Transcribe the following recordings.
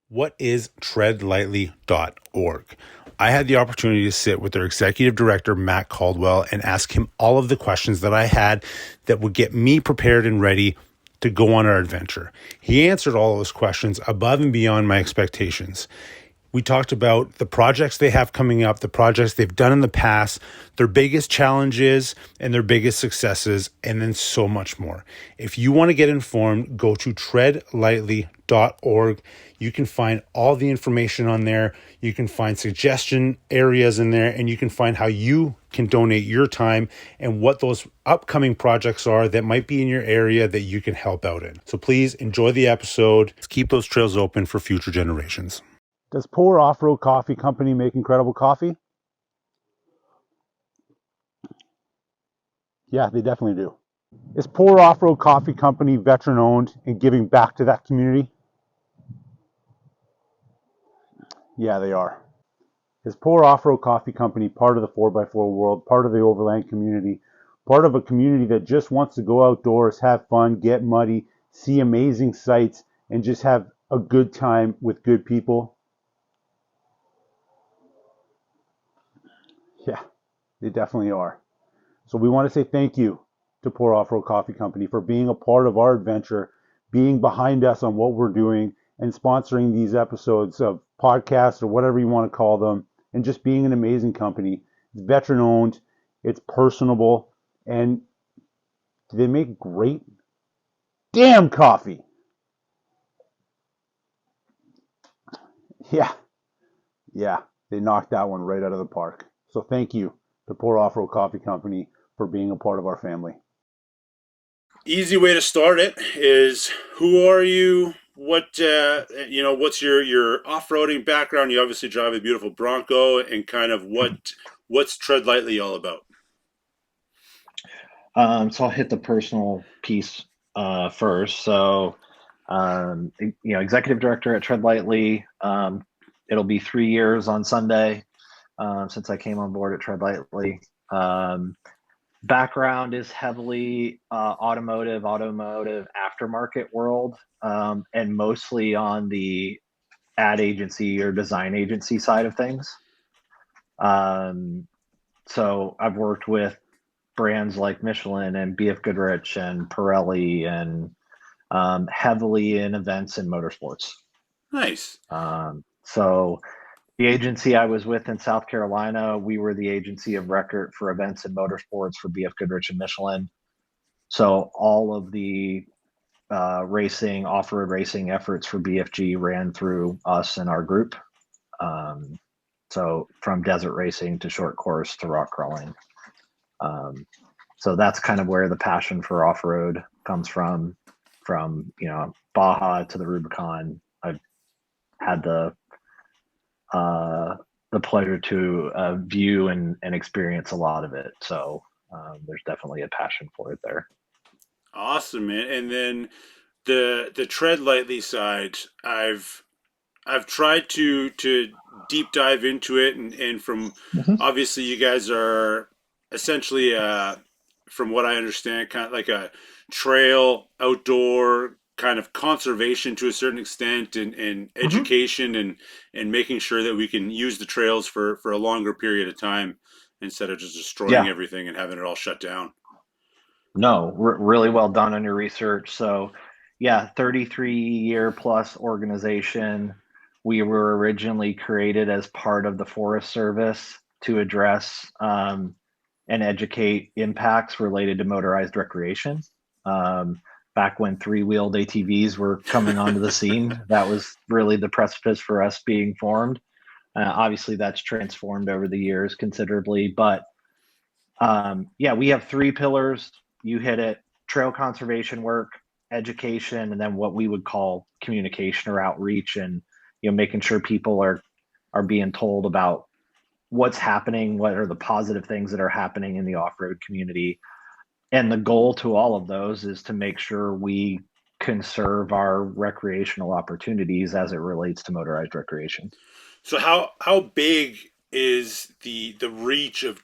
What is treadlightly.org? I had the opportunity to sit with their executive director, Matt Caldwell, and ask him all of the questions that I had that would get me prepared and ready to go on our adventure. He answered all of those questions above and beyond my expectations. We talked about the projects they have coming up, the projects they've done in the past, their biggest challenges and their biggest successes, and then so much more. If you want to get informed, go to treadlightly.org. You can find all the information on there. You can find suggestion areas in there, and you can find how you can donate your time and what those upcoming projects are that might be in your area that you can help out in. So please enjoy the episode. Let's keep those trails open for future generations. Does Pour Off-Road Coffee Company make incredible coffee? Yeah, they definitely do. Is Pour Off-Road Coffee Company veteran owned and giving back to that community? Yeah, they are. Is Pour Off-Road Coffee Company part of the 4x4 world, part of the overland community, part of a community that just wants to go outdoors, have fun, get muddy, see amazing sights, and just have a good time with good people? Yeah, they definitely are. So we want to say thank you to Pour Off-Road Coffee Company for being a part of our adventure, being behind us on what we're doing, and sponsoring these episodes of podcasts or whatever you want to call them, and just being an amazing company. It's veteran owned, it's personable, and they make great damn coffee. Yeah, they knocked that one right out of the park. So thank you to Pour Off-Road Coffee Company for being a part of our family. Easy way to start it is, who are you? What's your off-roading background? You obviously drive a beautiful Bronco, and kind of what's Tread Lightly all about? So I'll hit the personal piece first. So, executive director at Tread Lightly. It'll be 3 years on Sunday since I came on board at Tread Lightly. Background is heavily automotive aftermarket world, and mostly on the ad agency or design agency side of things. So I've worked with brands like Michelin and BF Goodrich and Pirelli, and heavily in events and motorsports. Nice. So the agency I was with in South Carolina, we were the agency of record for events and motorsports for BF Goodrich and Michelin. So all of the racing, off-road racing efforts for BFG ran through us and our group. So from desert racing to short course to rock crawling. So that's kind of where the passion for off-road comes from Baja to the Rubicon. I've had the pleasure to view and experience a lot of it. So there's definitely a passion for it there. Awesome, man. And then the Tread Lightly side, I've tried to deep dive into it, and from obviously you guys are essentially from what I understand, kind of like a trail outdoor kind of conservation to a certain extent, and education, and making sure that we can use the trails for a longer period of time instead of just destroying Yeah. everything and having it all shut down. No, really well done on your research. So, yeah, 33-year plus organization. We were originally created as part of the Forest Service to address and educate impacts related to motorized recreation. Back when three-wheeled ATVs were coming onto the scene, that was really the precipice for us being formed. Obviously, that's transformed over the years considerably, but we have three pillars. You hit it: trail conservation work, education, and then what we would call communication or outreach, and making sure people are being told about what's happening, what are the positive things that are happening in the off-road community. And the goal to all of those is to make sure we conserve our recreational opportunities as it relates to motorized recreation. So how big is the reach of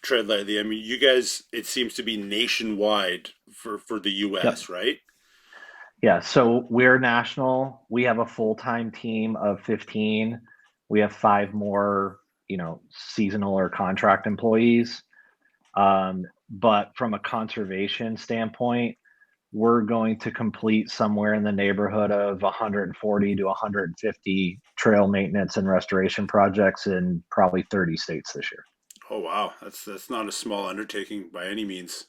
Tread Lightly? I mean, you guys, it seems to be nationwide for the Yep. U.S., right? Yeah, so we're national. We have a full-time team of 15. We have five more, seasonal or contract employees. But from a conservation standpoint, we're going to complete somewhere in the neighborhood of 140 to 150 trail maintenance and restoration projects in probably 30 states this year. Oh wow, that's not a small undertaking by any means.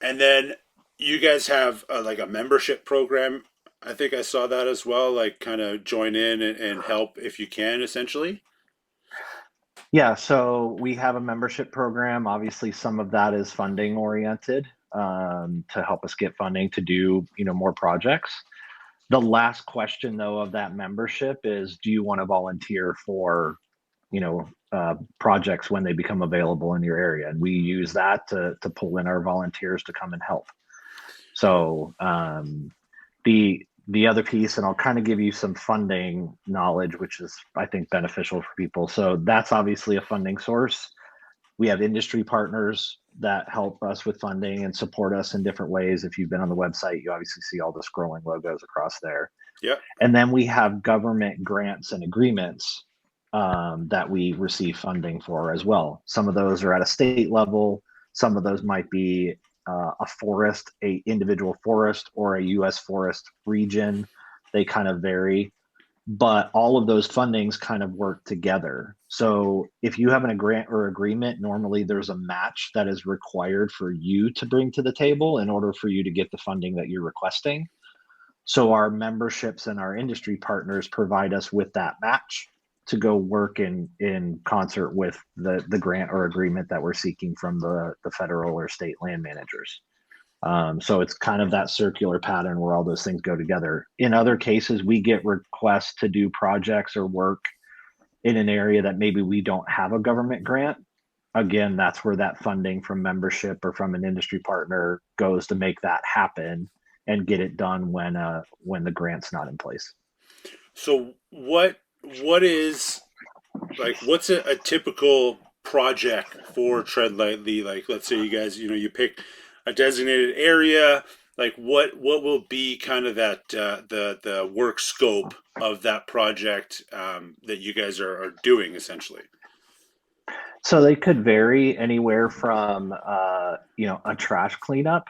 And then you guys have like a membership program. I think I saw that as well. Like kind of join in and help if you can, essentially. Yeah, so we have a membership program. Obviously, some of that is funding oriented to help us get funding to do, more projects. The last question, though, of that membership is, do you want to volunteer for, projects when they become available in your area? And we use that to pull in our volunteers to come and help. So the other piece, and I'll kind of give you some funding knowledge, which is I think beneficial for people. So that's obviously a funding source. We have industry partners that help us with funding and support us in different ways. If you've been on the website, you obviously see all the scrolling logos across there. Yep. And then we have government grants and agreements that we receive funding for as well. Some of those are at a state level. Some of those might be a forest, a individual forest, or a U.S. forest region. They kind of vary, but all of those fundings kind of work together. So if you have a grant or agreement, normally there's a match that is required for you to bring to the table in order for you to get the funding that you're requesting. So our memberships and our industry partners provide us with that match to go work in concert with the grant or agreement that we're seeking from the federal or state land managers. So it's kind of that circular pattern where all those things go together. In other cases, we get requests to do projects or work in an area that maybe we don't have a government grant. Again, that's where that funding from membership or from an industry partner goes to make that happen and get it done when the grant's not in place. So what is like what's a typical project for Tread Lightly? Like let's say you guys, you pick a designated area. Like what will be kind of that the work scope of that project that you guys are doing essentially? So they could vary anywhere from a trash cleanup.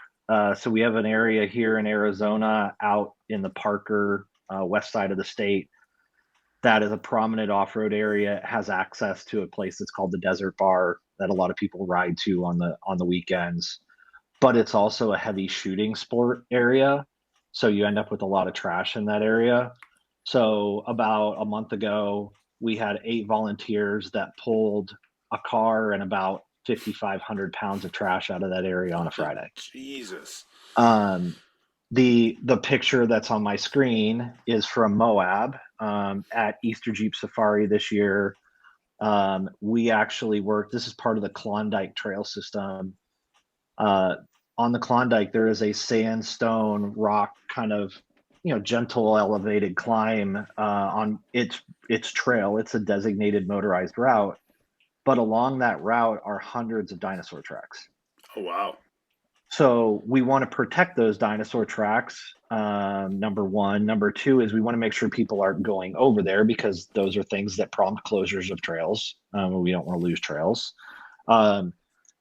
So we have an area here in Arizona, out in the Parker west side of the state, that is a prominent off-road area. It has access to a place that's called the Desert Bar that a lot of people ride to on the weekends. But it's also a heavy shooting sport area, so you end up with a lot of trash in that area. So about a month ago, we had 8 volunteers that pulled a car and about 5,500 pounds of trash out of that area on a Friday. Jesus. Um, the picture that's on my screen is from Moab at Easter Jeep Safari this year. We actually worked. This is part of the Klondike Trail System. Uh, on the Klondike, there is a sandstone rock kind of gentle elevated climb on its trail. It's a designated motorized route, but along that route are hundreds of dinosaur tracks. Oh wow. So we want to protect those dinosaur tracks. Number one. Number two is we want to make sure people aren't going over there because those are things that prompt closures of trails. We don't want to lose trails. Um,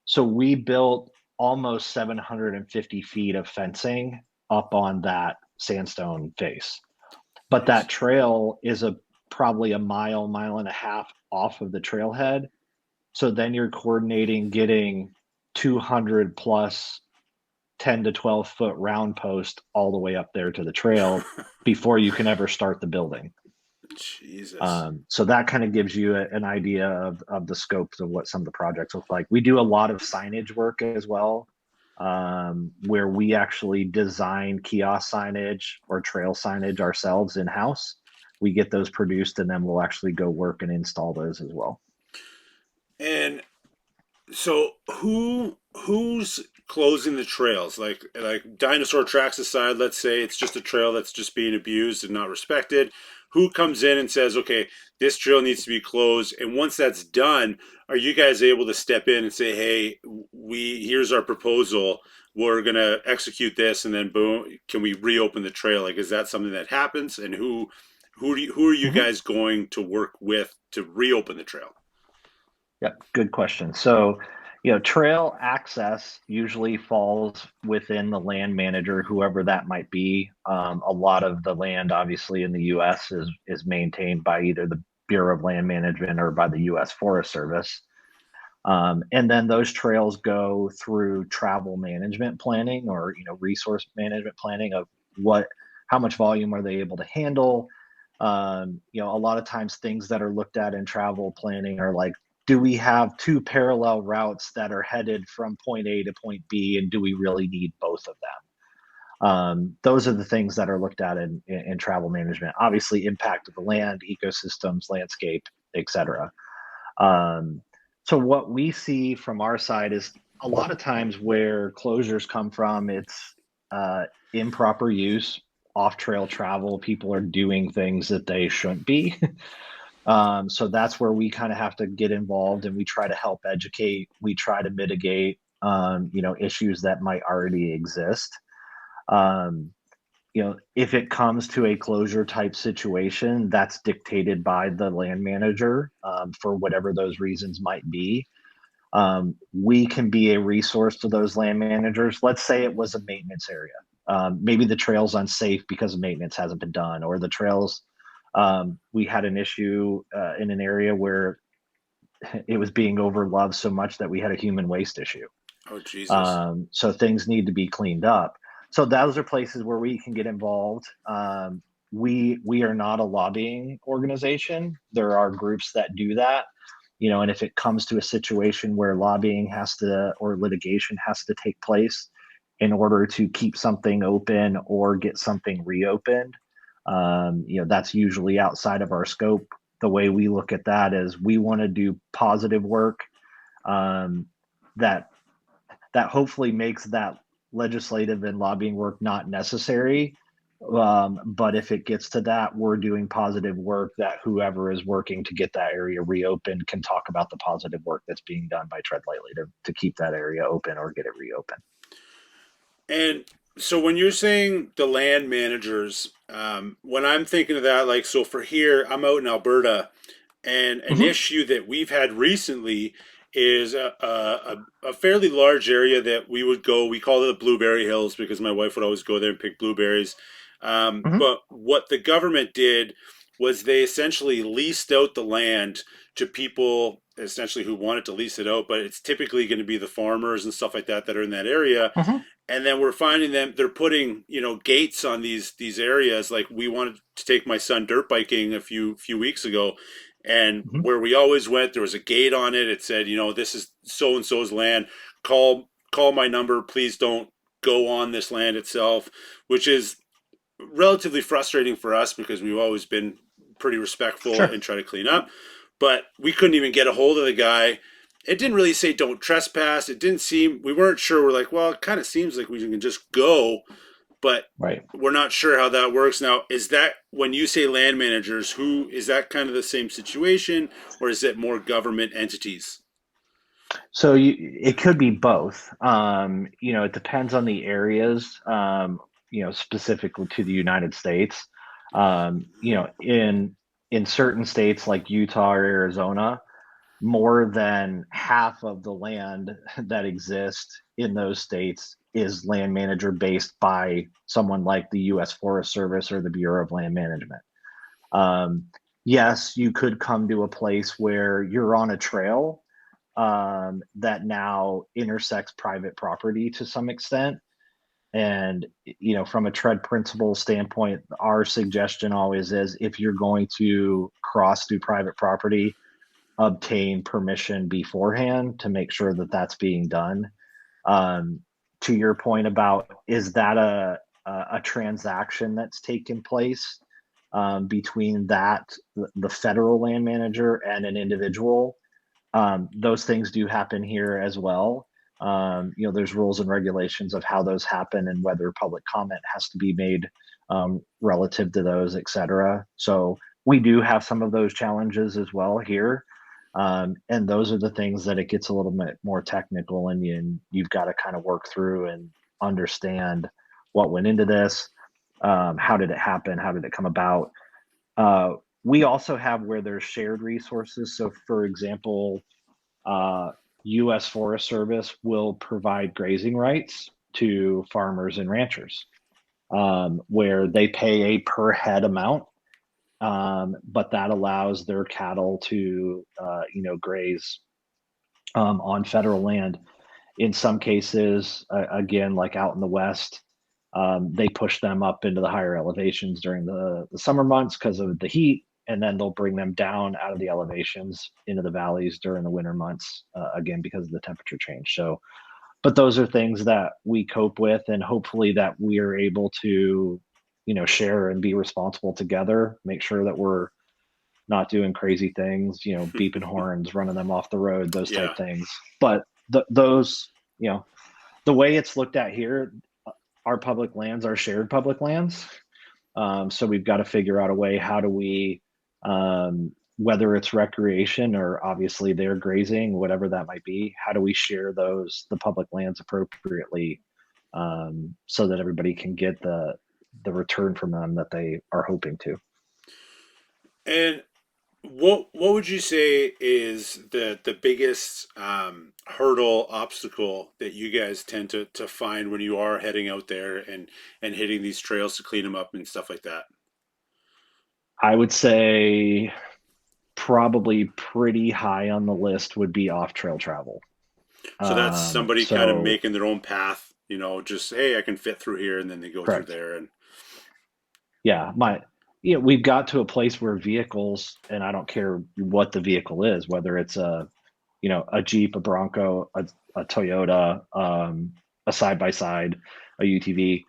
so we built almost 750 feet of fencing up on that sandstone face. But Jeez. that trail is probably a mile, mile and a half off of the trailhead. So then you're coordinating getting 200 plus 10 to 12 foot round post all the way up there to the trail before you can ever start the building. Jesus. So that kind of gives you an idea of the scopes of what some of the projects look like. We do a lot of signage work as well, where we actually design kiosk signage or trail signage ourselves in house. We get those produced and then we'll actually go work and install those as well. And so who's closing the trails, like dinosaur tracks aside, let's say it's just a trail that's just being abused and not respected. Who comes in and says, okay, this trail needs to be closed? And once that's done, are you guys able to step in and say, hey, we here's our proposal. We're gonna execute this, and then boom, can we reopen the trail? Like, is that something that happens? And who are you Mhm. guys going to work with to reopen the trail? Yep, good question. So, trail access usually falls within the land manager, whoever that might be. A lot of the land, obviously, in the U.S. is maintained by either the Bureau of Land Management or by the U.S. Forest Service. And then those trails go through travel management planning, or resource management planning of how much volume are they able to handle. A lot of times things that are looked at in travel planning are like, do we have two parallel routes that are headed from point A to point B, and do we really need both of them? Those are the things that are looked at in travel management. Obviously, impact of the land, ecosystems, landscape, etc. Um, so what we see from our side is a lot of times where closures come from, it's improper use, off-trail travel. People are doing things that they shouldn't be. So that's where we kind of have to get involved, and we try to help educate. We try to mitigate, issues that might already exist. Um, if it comes to a closure type situation, that's dictated by the land manager, for whatever those reasons might be. We can be a resource to those land managers. Let's say it was a maintenance area. Maybe the trail's unsafe because maintenance hasn't been done, or the trails, we had an issue in an area where it was being overloved so much that we had a human waste issue. Oh Jesus. So things need to be cleaned up. So those are places where we can get involved. We are not a lobbying organization. There are groups that do that, and if it comes to a situation where lobbying has to, or litigation has to take place in order to keep something open or get something reopened, that's usually outside of our scope. The way we look at that is we want to do positive work, um, that hopefully makes that legislative and lobbying work not necessary. But if it gets to that, we're doing positive work that whoever is working to get that area reopened can talk about the positive work that's being done by Tread Lightly to keep that area open or get it reopened. And so when you're saying the land managers, when I'm thinking of that, like, so for here, I'm out in Alberta, and an Mm-hmm. issue that we've had recently is a fairly large area that we would go. We call it the Blueberry Hills because my wife would always go there and pick blueberries. Mm-hmm. But what the government did was they essentially leased out the land to people essentially who wanted to lease it out, but it's typically going to be the farmers and stuff like that that are in that area. Mm-hmm. And then we're finding them, they're putting gates on these areas. Like, we wanted to take my son dirt biking a few weeks ago, and Mm-hmm. where we always went, there was a gate on it. It said, this is so and so's land. Call my number, please don't go on this land itself, which is relatively frustrating for us because we've always been pretty respectful Sure. and try to clean up. But we couldn't even get a hold of the guy. It didn't really say don't trespass. It didn't seem, we weren't sure. We're like, well, it kind of seems like we can just go, but Right. we're not sure how that works. Now, is that when you say land managers, who is that kind of the same situation, or is it more government entities? So it could be both. It depends on the areas, specifically to the United States. In certain states like Utah or Arizona, more than half of the land that exists in those states is land manager based by someone like the U.S. Forest Service or the Bureau of Land Management. Um, yes, you could come to a place where you're on a trail, that now intersects private property to some extent. And, from a tread principle standpoint, our suggestion always is, if you're going to cross through private property, obtain permission beforehand to make sure that that's being done. Um, to your point about, is that a transaction that's taken place, between the federal land manager and an individual? Those things do happen here as well. There's rules and regulations of how those happen and whether public comment has to be made relative to those, et cetera. So we do have some of those challenges as well here. And those are the things that it gets a little bit more technical, and you've got to kind of work through and understand what went into this. How did it happen? How did it come about? We also have where there's shared resources. So, for example, uh, U.S. Forest Service will provide grazing rights to farmers and ranchers, where they pay a per head amount, but that allows their cattle to, graze on federal land. In some cases, again, like out in the West, they push them up into the higher elevations during the summer months because of the heat, and then they'll bring them down out of the elevations into the valleys during the winter months, again, because of the temperature change. So, but those are things that we cope with, and hopefully that we are able to, share and be responsible together, make sure that we're not doing crazy things, beeping horns, running them off the road, those type Yeah. things. But those, the way it's looked at here, our public lands are shared public lands. So we've got to figure out a way, how do we, whether it's recreation or obviously they're grazing, whatever that might be, how do we share the public lands appropriately, so that everybody can get the return from them that they are hoping to. And what would you say is the biggest hurdle obstacle that you guys tend to find when you are heading out there and hitting these trails to clean them up and stuff like that? I would say probably pretty high on the list would be off trail travel. So that's somebody kind of So making their own path, just hey, I can fit through here, and then they go through correct. there, and Yeah, we've got to a place where vehicles, and I don't care what the vehicle is, whether it's a Jeep, a Bronco, a Toyota, a side by side, a UTV.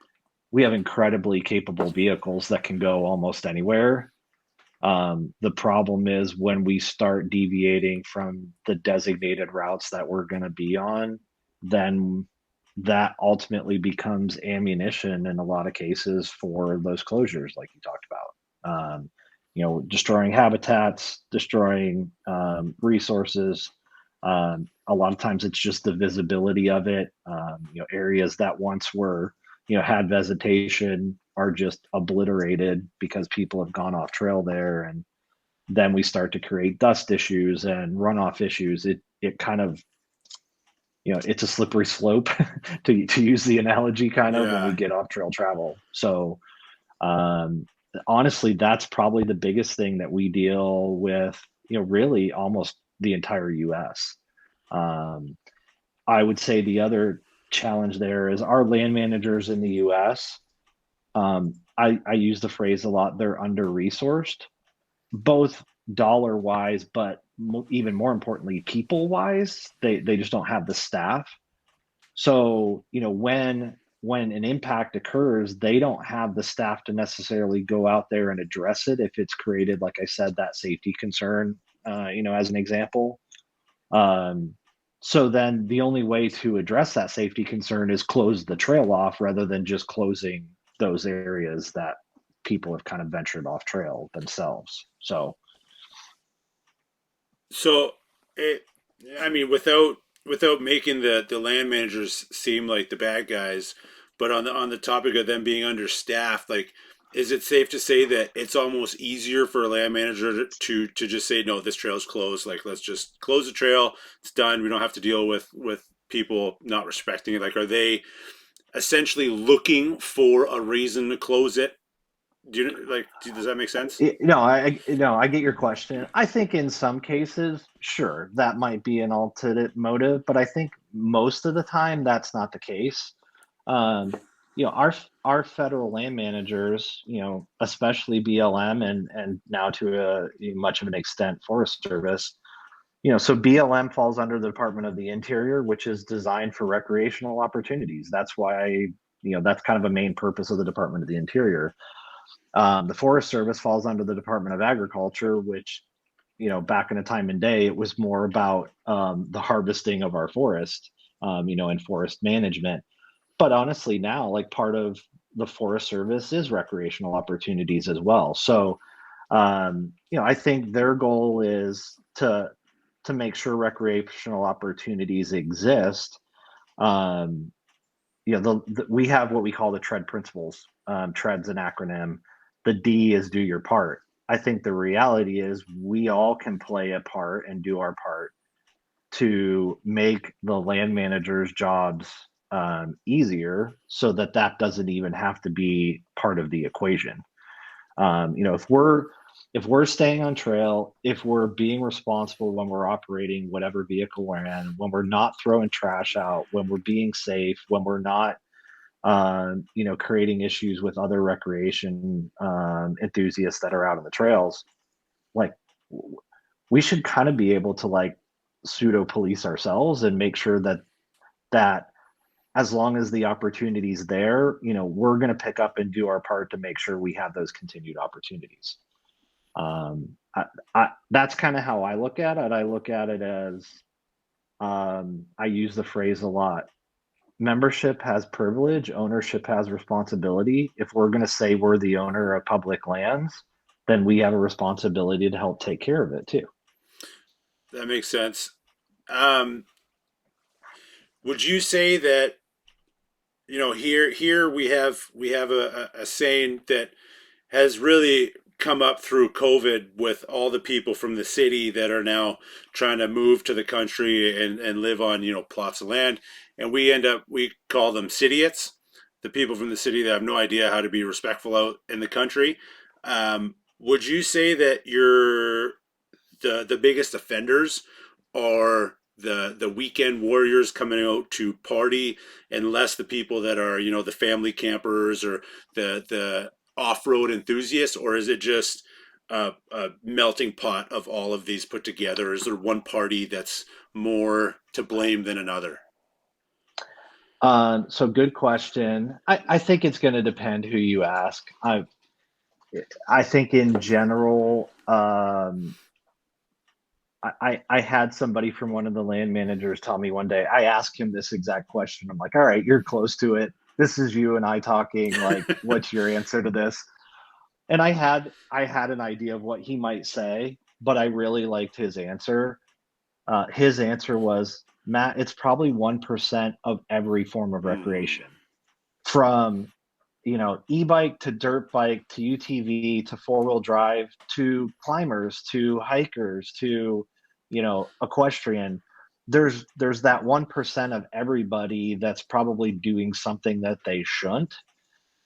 We have incredibly capable vehicles that can go almost anywhere. The problem is when we start deviating from the designated routes that we're going to be on, then that ultimately becomes ammunition in a lot of cases for those closures, like you talked about. Destroying habitats, destroying resources. A lot of times it's just the visibility of it. Areas that once were, had vegetation are just obliterated because people have gone off trail there, and then we start to create dust issues and runoff issues. It kind of, it's a slippery slope to use the analogy, kind of, when we yeah. get off trail travel. So um, honestly, that's probably the biggest thing that we deal with, really almost the entire US. um, I would say the other challenge there is our land managers in the US. I use the phrase a lot, they're under resourced, both dollar wise, but even more importantly, people wise. They just don't have the staff. So, when an impact occurs, they don't have the staff to necessarily go out there and address it if it's created, like I said, that safety concern, as an example. Um, so then the only way to address that safety concern is close the trail off rather than just closing those areas that people have kind of ventured off trail themselves. So So it, I mean, without making the land managers seem like the bad guys, but on the topic of them being understaffed, like, is it safe to say that it's almost easier for a land manager to just say no, this trail's closed. Like, let's just close the trail. It's done. We don't have to deal with people not respecting it. Like, are they essentially looking for a reason to close it? Does that make sense? I get your question. I think in some cases, sure, that might be an alternate motive, but I think most of the time that's not the case. Um, our federal land managers, especially BLM, and now to a much of an extent Forest Service. So BLM falls under the Department of the Interior, which is designed for recreational opportunities. That's why, that's kind of a main purpose of the Department of the Interior. The Forest Service falls under the Department of Agriculture, which, back in a time and day, it was more about the harvesting of our forest. in forest management. But honestly, now, like, part of the Forest Service is recreational opportunities as well. So, I think their goal is to make sure recreational opportunities exist. Um, we have what we call the TREAD principles. TREAD's an acronym. The D is do your part. I think the reality is we all can play a part and do our part to make the land managers' jobs easier, so that that doesn't even have to be part of the equation. If we're staying on trail, if we're being responsible when we're operating whatever vehicle we're in, when we're not throwing trash out, when we're being safe, when we're not creating issues with other recreation enthusiasts that are out on the trails, like, we should kind of be able to, like, pseudo police ourselves and make sure that as long as the opportunity's there, we're going to pick up and do our part to make sure we have those continued opportunities. That's kind of how I look at it. I look at it as, I use the phrase a lot. Membership has privilege, ownership has responsibility. If we're going to say we're the owner of public lands, then we have a responsibility to help take care of it too. That makes sense. Um, would you say that here we have a saying that has really come up through COVID with all the people from the city that are now trying to move to the country and live on, plots of land. And we call them cityots, the people from the city that have no idea how to be respectful out in the country. Would you say that the biggest offenders are the weekend warriors coming out to party, and less the people that are the family campers or the off-road enthusiasts? Or is it just a melting pot of all of these put together? Is there one party that's more to blame than another? So good question. I think it's going to depend who you ask. I think in general, I had somebody from one of the land managers tell me one day. I asked him this exact question. I'm like, all right, you're close to it. This is you and I talking. Like, what's your answer to this? And I had an idea of what he might say, but I really liked his answer. His answer was, Matt, it's probably 1% of every form of Mm, recreation, from e-bike to dirt bike to UTV to four-wheel drive to climbers to hikers to equestrian. There's that 1% of everybody that's probably doing something that they shouldn't,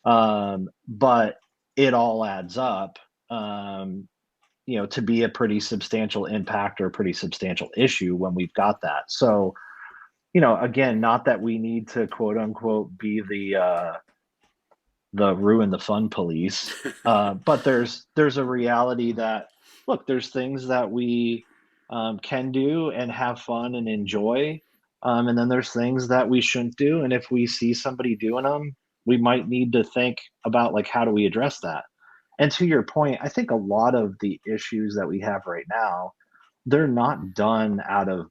but it all adds up, to be a pretty substantial impact or a pretty substantial issue when we've got that. So, again, not that we need to quote unquote be the ruin the fun police, but there's a reality that, look, there's things that we can do and have fun and enjoy, and then there's things that we shouldn't do. And if we see somebody doing them, we might need to think about, like, how do we address that? And to your point, I think a lot of the issues that we have right now, they're not done out of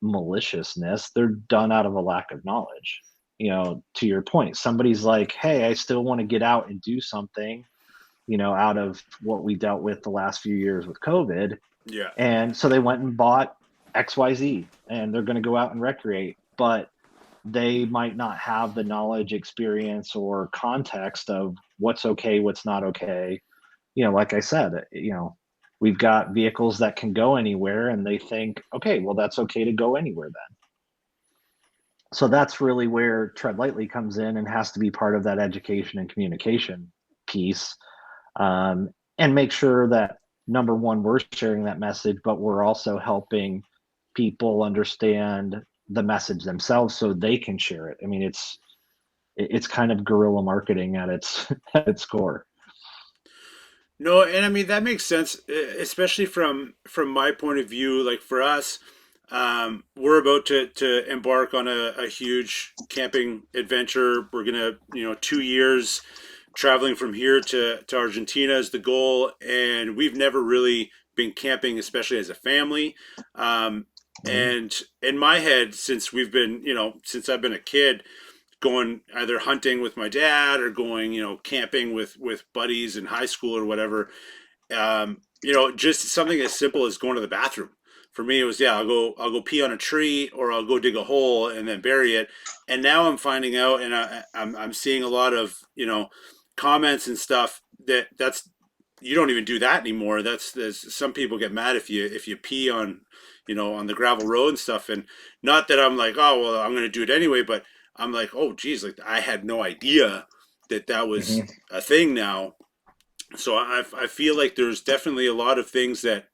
maliciousness, they're done out of a lack of knowledge. To your point, somebody's like, hey, I still want to get out and do something, out of what we dealt with the last few years with COVID. yeah. And so they went and bought XYZ and they're going to go out and recreate, but they might not have the knowledge, experience, or context of what's okay, what's not okay. Like I said, we've got vehicles that can go anywhere and they think, okay, well, that's okay to go anywhere then. So that's really where Tread Lightly comes in and has to be part of that education and communication piece, and make sure that, number one, we're sharing that message, but we're also helping people understand the message themselves so they can share it. I mean, it's kind of guerrilla marketing at its at its core. No, and I mean that makes sense, especially from my point of view. Like for us, we're about to embark on a huge camping adventure. We're gonna, 2 years traveling from here to Argentina is the goal, and we've never really been camping, especially as a family. Mhm. And in my head, since we've been, since I've been a kid, going either hunting with my dad or going, camping with buddies in high school or whatever, just something as simple as going to the bathroom. For me, it was I'll go pee on a tree or I'll go dig a hole and then bury it. And now I'm finding out, and I'm seeing a lot of comments and stuff that's you don't even do that anymore. There's some people get mad if you pee on on the gravel road and stuff. And not that I'm like, oh well, I'm going to do it anyway, but I'm like, oh geez, like I had no idea that was Mhm. a thing now. So I feel like there's definitely a lot of things that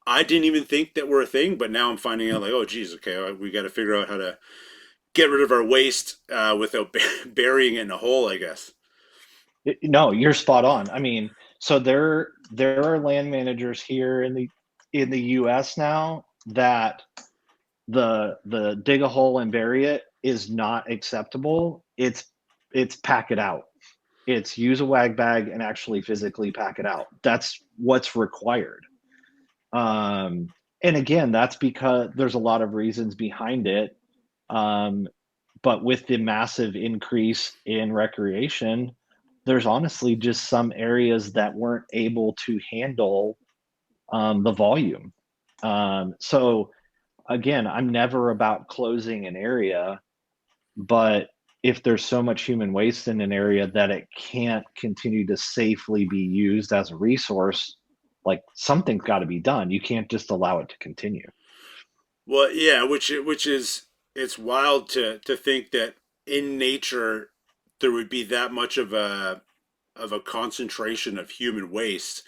I didn't even think that were a thing, but now I'm finding out like, oh, geez, okay, we got to figure out how to get rid of our waste without burying it in a hole, I guess. No, you're spot on. I mean, so there are land managers here in the US now that the dig a hole and bury it is not acceptable. It's pack it out. It's use a wag bag and actually physically pack it out. That's what's required. Um, and again, that's because there's a lot of reasons behind it. Um, but with the massive increase in recreation, there's honestly just some areas that weren't able to handle the volume. So again, I'm never about closing an area, but if there's so much human waste in an area that it can't continue to safely be used as a resource, like something's got to be done. You can't just allow it to continue. Well, yeah, which is it's wild to think that in nature there would be that much of a concentration of human waste.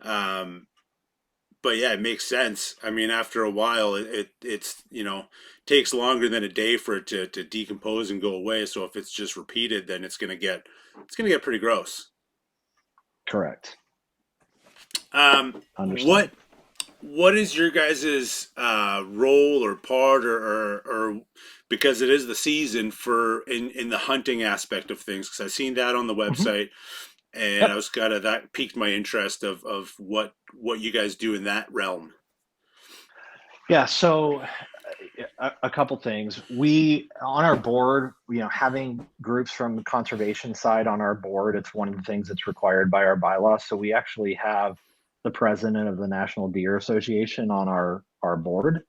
Um, but yeah, it makes sense. I mean, after a while, it's takes longer than a day for it to decompose and go away. So if it's just repeated, then it's gonna get pretty gross. Correct. What Understand. what is your guys's role or part or because it is the season for in the hunting aspect of things? Because I've seen that on the Mhm. website, and I Yep. was kind of that piqued my interest of what you guys do in that realm. Yeah. So a couple things. We on our board, having groups from the conservation side on our board, it's one of the things that's required by our bylaws. So we actually have the president of the National Deer Association on our board.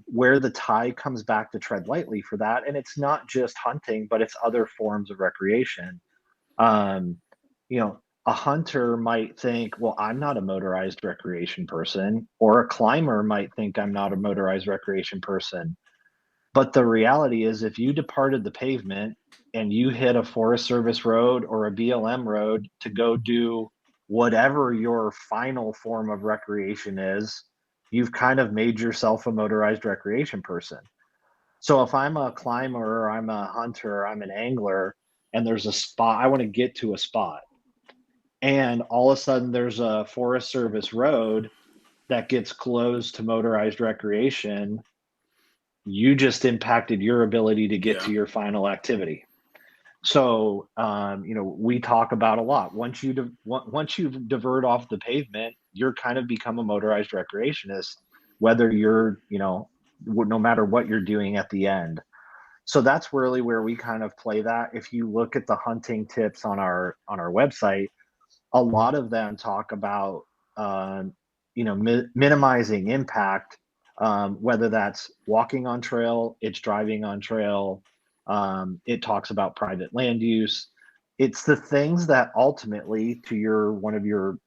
Where the tie comes back to tread lightly for that, and it's not just hunting, but it's other forms of recreation. Um, a hunter might think, well, I'm not a motorized recreation person, or a climber might think I'm not a motorized recreation person. But the reality is, if you departed the pavement and you hit a Forest Service road or a BLM road to go do whatever your final form of recreation is, you've kind of made yourself a motorized recreation person. So if I'm a climber or I'm a hunter or I'm an angler and there's a spot, I want to get to a spot, and all of a sudden there's a Forest Service road that gets closed to motorized recreation, you just impacted your ability to get Yeah, to your final activity. So, we talk about a lot. Once you divert off the pavement, you're kind of become a motorized recreationist, whether you're, no matter what you're doing at the end. So that's really where we kind of play that. If you look at the hunting tips on our website, a lot of them talk about minimizing impact, whether that's walking on trail, it's driving on trail, it talks about private land use. It's the things that ultimately, to your one of your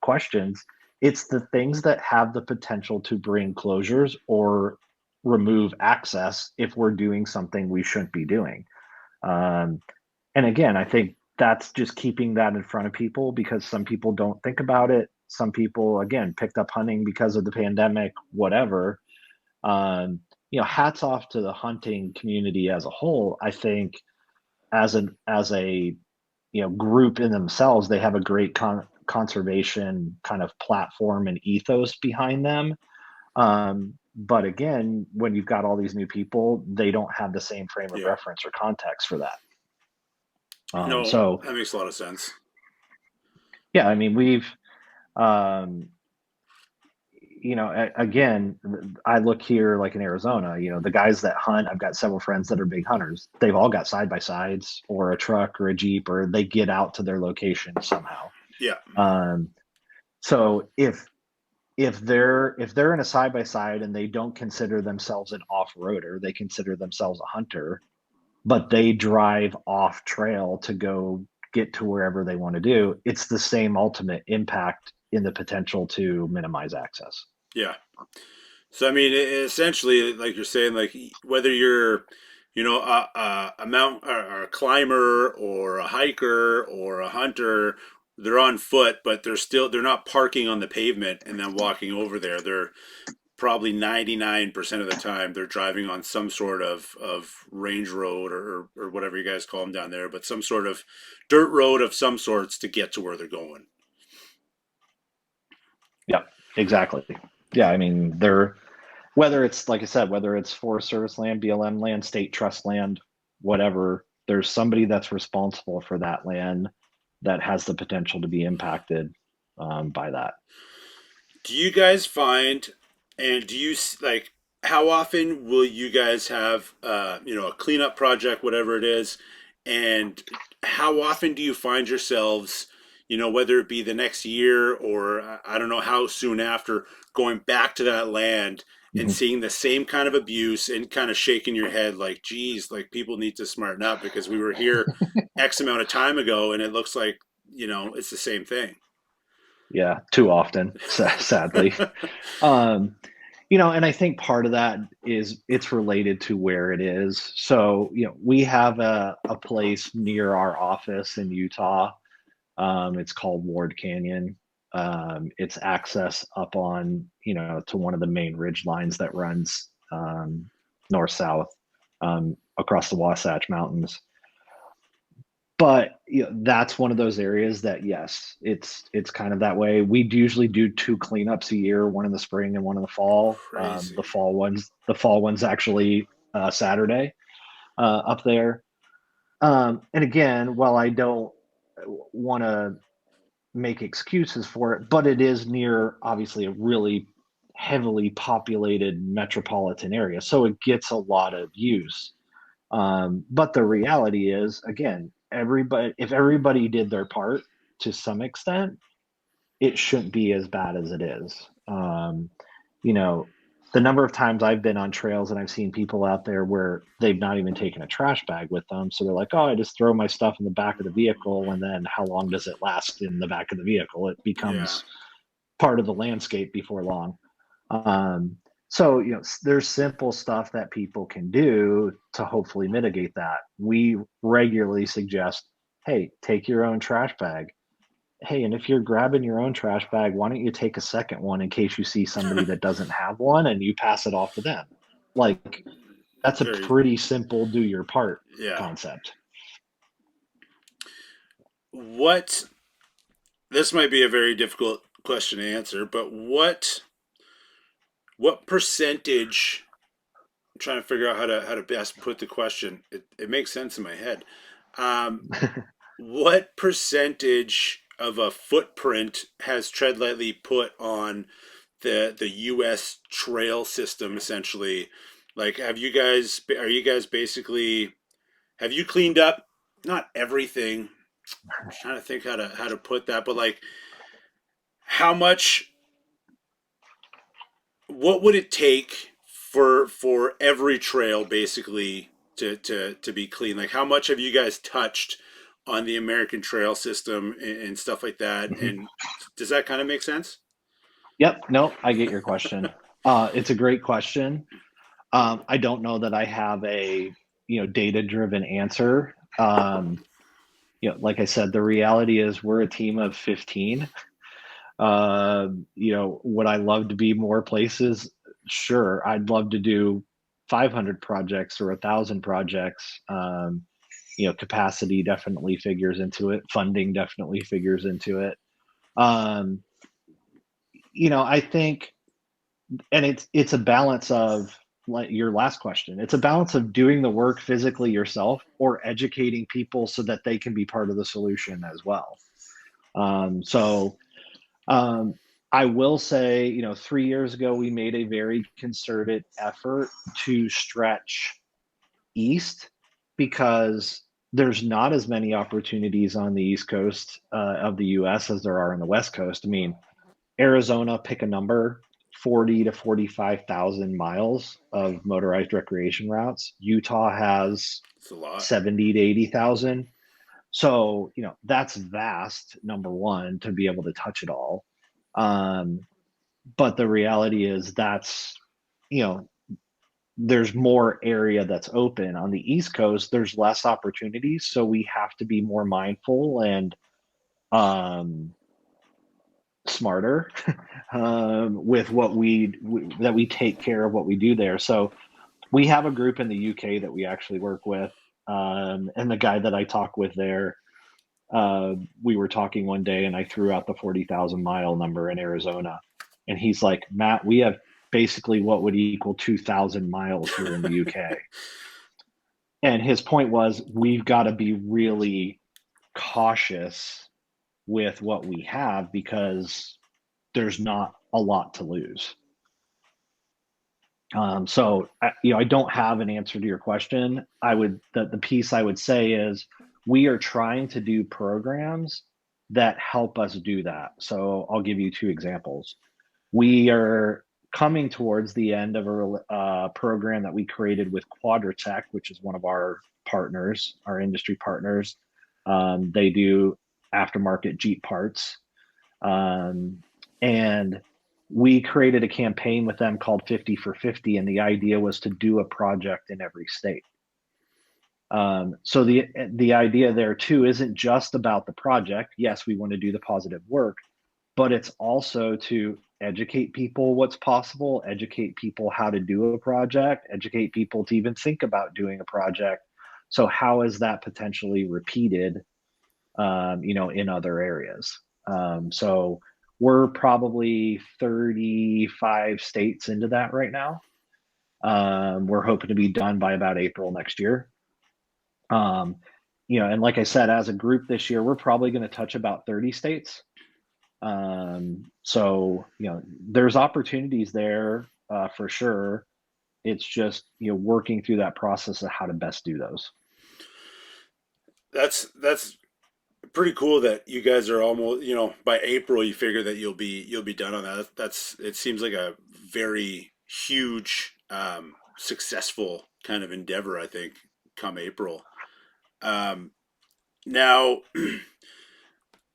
questions, it's the things that have the potential to bring closures or remove access if we're doing something we shouldn't be doing. um, and again, I think that's just keeping that in front of people because some people don't think about it. Some people, again, picked up hunting because of the pandemic, whatever. Hats off to the hunting community as a whole. I think as a group in themselves, they have a great conservation kind of platform and ethos behind them. But again, when you've got all these new people, they don't have the same frame of yeah. reference or context for that. No, So that makes a lot of sense. yeah, I mean, um, again, I look here like in Arizona, the guys that hunt, I've got several friends that are big hunters. They've all got side by sides or a truck or a Jeep, or they get out to their location somehow. Yeah. Um, so if they're in a side by side and they don't consider themselves an off-roader, they consider themselves a hunter, but they drive off trail to go get to wherever they want to do, it's the same ultimate impact in the potential to minimize access. Yeah. So I mean, essentially, like you're saying, like whether you're, a mount or a climber or a hiker or a hunter, they're on foot, but they're not parking on the pavement and then walking over there. They're probably 99% of the time they're driving on some sort of range road or whatever you guys call them down there, but some sort of dirt road of some sorts to get to where they're going. Yeah, exactly. Yeah, I mean, they're whether it's like I said, whether it's Forest Service land, BLM land, state trust land, whatever, there's somebody that's responsible for that land that has the potential to be impacted by that. Do you guys find, and do you like, how often will you guys have, a cleanup project, whatever it is, and how often do you find yourselves, whether it be the next year or I don't know how soon after, going back to that land and Mhm. seeing the same kind of abuse and kind of shaking your head like, geez, like people need to smarten up because we were here X amount of time ago and it looks like, it's the same thing. Yeah, too often, sadly. Um, and I think part of that is it's related to where it is. So, we have a place near our office in Utah. It's called Ward Canyon. It's access up on, to one of the main ridge lines that runs north south across the Wasatch Mountains. But that's one of those areas that yes, it's kind of that way. We usually do two cleanups a year, one in the spring and one in the fall. Crazy. The fall one's actually Saturday up there. And again, while I don't want to make excuses for it, but it is near obviously a really heavily populated metropolitan area, so it gets a lot of use. But the reality is, again, if everybody did their part to some extent, it shouldn't be as bad as it is. You know, the number of times I've been on trails and I've seen people out there where they've not even taken a trash bag with them. So they're like, oh, I just throw my stuff in the back of the vehicle. And then how long does it last in the back of the vehicle? It Yeah. becomes part of the landscape before long. Um, so, there's simple stuff that people can do to hopefully mitigate that. We regularly suggest, hey, take your own trash bag. Hey, and if you're grabbing your own trash bag, why don't you take a second one in case you see somebody that doesn't have one and you pass it off to them? Like, that's a Very, pretty simple do your part yeah. concept. What, this might be a very difficult question to answer, but what percentage, I'm trying to figure out how to best put the question. It makes sense in my head. Um, what percentage of a footprint has Tread Lightly put on the U.S. trail system essentially? Like, are you guys basically, have you cleaned up? Not everything. I'm trying to think how to put that, but like, how much? What would it take for every trail basically to be clean? Like, how much have you guys touched on the American trail system and stuff like that? Mhm. And does that kind of make sense? Yep. No, I get your question. It's a great question. I don't know that I have a data driven answer. Like I said, the reality is we're a team of 15. Would I love to be more places? Sure, I'd love to do 500 projects or 1,000 projects. Capacity definitely figures into it. Funding definitely figures into it. Um, I think, and it's a balance of like your last question. It's a balance of doing the work physically yourself or educating people so that they can be part of the solution as well. So, um, I will say, 3 years ago, we made a very concerted effort to stretch east because there's not as many opportunities on the East Coast of the US as there are on the West Coast. I mean, Arizona, pick a number, 40 to 45,000 miles of motorized recreation routes. Utah has It's a lot. 70 to 80,000. So, that's vast, number one, to be able to touch it all. Um, but the reality is you know, there's more area that's open. On the East Coast, there's less opportunities. So we have to be more mindful and um, smarter with that we take care of what we do there. So we have a group in the UK that we actually work with, and the guy that I talk with there, we were talking one day, and I threw out the 40,000 mile number in Arizona, and he's like, "Matt, we have basically what would equal 2,000 miles here in the UK." And his point was, we've got to be really cautious with what we have because there's not a lot to lose. I don't have an answer to your question. The piece I would say is we are trying to do programs that help us do that. So I'll give you two examples. We are coming towards the end of a program that we created with Quadratech, which is one of our partners, our industry partners. They do aftermarket Jeep parts. And we created a campaign with them called 50 for 50, and the idea was to do a project in every state. So the idea there too isn't just about the project. Yes, we want to do the positive work, but it's also to educate people what's possible, educate people how to do a project, educate people to even think about doing a project. So how is that potentially repeated, in other areas? So we're probably 35 states into that right now. We're hoping to be done by about April next year. Um, and like I said, as a group this year, we're probably going to touch about 30 states. There's opportunities there for sure. It's just, working through that process of how to best do those. That's pretty cool that you guys are almost, by April you figure that you'll be done on that. That's it seems like a very huge successful kind of endeavor, I think, come April. Um, Now,